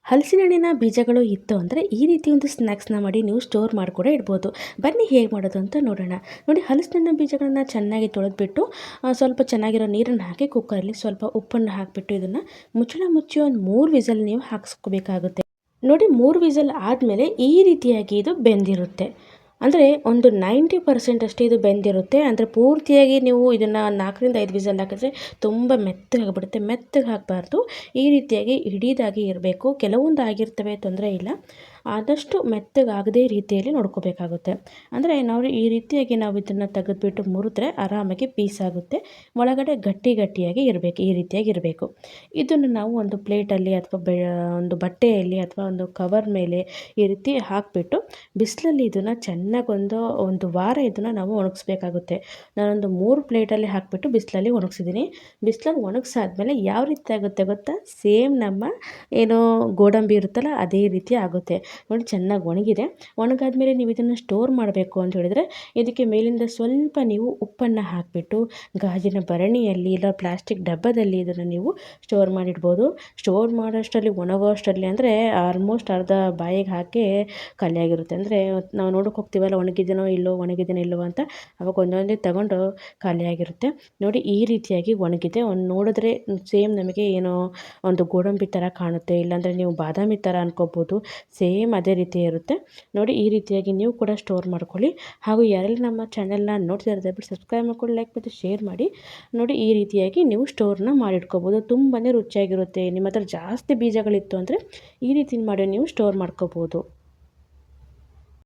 ಹಲಸಿನ ಹಣ್ಣಿನ ಬೀಜಗಳು ಇತ್ತು ಅಂದರೆ ಈ ರೀತಿ ಒಂದು ಸ್ನ್ಯಾಕ್ಸ್ನ ಮಾಡಿ ನೀವು ಸ್ಟೋರ್ ಮಾಡಿ ಕೂಡ ಇಡ್ಬೋದು. ಬನ್ನಿ ಹೇಗೆ ಮಾಡೋದು ಅಂತ ನೋಡೋಣ. ನೋಡಿ, ಹಲಸಿನ ಹಣ್ಣಿನ ಬೀಜಗಳನ್ನ ಚೆನ್ನಾಗಿ ತೊಳೆದ್ಬಿಟ್ಟು ಸ್ವಲ್ಪ ಚೆನ್ನಾಗಿರೋ ನೀರನ್ನು ಹಾಕಿ ಕುಕ್ಕರಲ್ಲಿ ಸ್ವಲ್ಪ ಉಪ್ಪನ್ನು ಹಾಕಿಬಿಟ್ಟು ಇದನ್ನು ಮುಚ್ಚಳ ಮುಚ್ಚಿ ಒಂದು 3 ವಿಸಲ್ ನೀವು ಹಾಕಿಸ್ಕೋಬೇಕಾಗುತ್ತೆ. ನೋಡಿ, 3 ವಿಸಲ್ ಆದಮೇಲೆ ಈ ರೀತಿಯಾಗಿ ಇದು ಬೆಂದಿರುತ್ತೆ. ಅಂದರೆ ಒಂದು 90% ಅಷ್ಟೇ ಇದು ಬೆಂದಿರುತ್ತೆ. ಅಂದರೆ ಪೂರ್ತಿಯಾಗಿ ನೀವು ಇದನ್ನು 4ರಿಂದ 5 ವಿಸಲ್ ಹಾಕಿದ್ರೆ ತುಂಬ ಮೆತ್ತಗಾಗ್ಬಿಡುತ್ತೆ. ಮೆತ್ತಗೆ ಹಾಕಬಾರ್ದು, ಈ ರೀತಿಯಾಗಿ ಹಿಡಿದಾಗಿ ಇರಬೇಕು. ಕೆಲವೊಂದು ಆಗಿರ್ತವೆ, ತೊಂದರೆ ಇಲ್ಲ. ಆದಷ್ಟು ಮೆತ್ತಗಾಗದೇ ರೀತಿಯಲ್ಲಿ ನೋಡ್ಕೋಬೇಕಾಗುತ್ತೆ. ಅಂದರೆ ನಾವು ಈ ರೀತಿಯಾಗಿ ನಾವು ಇದನ್ನು ತೆಗೆದುಬಿಟ್ಟು ಮುರಿದ್ರೆ ಆರಾಮಾಗಿ ಪೀಸ್ ಆಗುತ್ತೆ. ಒಳಗಡೆ ಗಟ್ಟಿ ಗಟ್ಟಿಯಾಗಿ ಇರಬೇಕು, ಈ ರೀತಿಯಾಗಿ ಇರಬೇಕು. ಇದನ್ನು ನಾವು ಒಂದು ಪ್ಲೇಟಲ್ಲಿ ಅಥವಾ ಒಂದು ಬಟ್ಟೆಯಲ್ಲಿ ಅಥವಾ ಒಂದು ಕವರ್ ಮೇಲೆ ಈ ರೀತಿ ಹಾಕಿಬಿಟ್ಟು ಬಿಸಿಲಲ್ಲಿ ಇದನ್ನು ಚೆನ್ನಾಗಿ ಒಂದು ವಾರ ಇದನ್ನು ನಾವು ಒಣಗಿಸ್ಬೇಕಾಗುತ್ತೆ. ನಾನೊಂದು 3 ಪ್ಲೇಟಲ್ಲಿ ಹಾಕಿಬಿಟ್ಟು ಬಿಸಿಲಲ್ಲಿ ಒಣಗಿಸಿದ್ದೀನಿ. ಬಿಸಿಲಲ್ಲಿ ಒಣಗಿಸಾದ್ಮೇಲೆ ಯಾವ ರೀತಿ ಆಗುತ್ತೆ ಗೊತ್ತಾ? ಸೇಮ್ ನಮ್ಮ ಏನೋ ಗೋಡಂಬಿ ಇರುತ್ತಲ್ಲ ಅದೇ ರೀತಿ ಆಗುತ್ತೆ. ನೋಡಿ, ಚೆನ್ನಾಗಿ ಒಣಗಿದೆ. ಒಣಗಾದ್ಮೇಲೆ ನೀವು ಇದನ್ನು ಸ್ಟೋರ್ ಮಾಡಬೇಕು ಅಂತ ಹೇಳಿದರೆ ಇದಕ್ಕೆ ಮೇಲಿಂದ ಸ್ವಲ್ಪ ನೀವು ಉಪ್ಪನ್ನು ಹಾಕಿಬಿಟ್ಟು ಗಾಜಿನ ಭರಣಿಯಲ್ಲಿ ಇಲ್ಲ ಪ್ಲಾಸ್ಟಿಕ್ ಡಬ್ಬದಲ್ಲಿ ಇದನ್ನು ನೀವು ಸ್ಟೋರ್ ಮಾಡಿಡ್ಬೋದು. ಸ್ಟೋರ್ ಮಾಡೋಷ್ಟರಲ್ಲಿ ಒಣಗೋ ಅಷ್ಟರಲ್ಲಿ ಅಂದರೆ ಆಲ್ಮೋಸ್ಟ್ ಅರ್ಧ ಬಾಯಿಗೆ ಹಾಕಿ ಖಾಲಿಯಾಗಿರುತ್ತೆ. ಅಂದರೆ ನಾವು ನೋಡೋಕೆ ಹೋಗ್ತೀವಲ್ಲ ಒಣಗಿದೆನೋ ಇಲ್ಲವೋ ಅಂತ, ಅವಾಗ ಒಂದೊಂದೇ ತಗೊಂಡು ಖಾಲಿಯಾಗಿರುತ್ತೆ. ನೋಡಿ, ಈ ರೀತಿಯಾಗಿ ಒಣಗಿದೆ. ಒಂದು ನೋಡಿದ್ರೆ ಸೇಮ್ ನಮಗೆ ಏನೋ ಒಂದು ಗೋಡಂಬಿ ಥರ ಕಾಣುತ್ತೆ, ಇಲ್ಲಾಂದರೆ ನೀವು ಬಾದಾಮಿ ಥರ ಅನ್ಕೋಬೋದು. ಸೇಮ್ ಅದೇ ರೀತಿ ಇರುತ್ತೆ. ನೋಡಿ, ಈ ರೀತಿಯಾಗಿ ನೀವು ಕೂಡ ಸ್ಟೋರ್ ಮಾಡ್ಕೊಳ್ಳಿ. ಹಾಗೂ ಯಾರೆಲ್ಲ ನಮ್ಮ ಚಾನೆಲ್ನ ನೋಡ್ತಾ ಇದ್ದಾರೆ ದಯವಿಟ್ಟು ಸಬ್ಸ್ಕ್ರೈಬ್ ಮಾಡ್ಕೊಳ್ಳಿ, ಲೈಕ್ ಮತ್ತು ಶೇರ್ ಮಾಡಿ. ನೋಡಿ, ಈ ರೀತಿಯಾಗಿ ನೀವು ಸ್ಟೋರ್ನ ಮಾಡಿಟ್ಕೋಬೋದು. ತುಂಬಾ ರುಚಿಯಾಗಿರುತ್ತೆ. ನಿಮ್ಮ ಹತ್ರ ಜಾಸ್ತಿ ಬೀಜಗಳಿತ್ತು ಅಂದರೆ ಈ ರೀತಿ ಮಾಡಿ ನೀವು ಸ್ಟೋರ್ ಮಾಡ್ಕೋಬೋದು.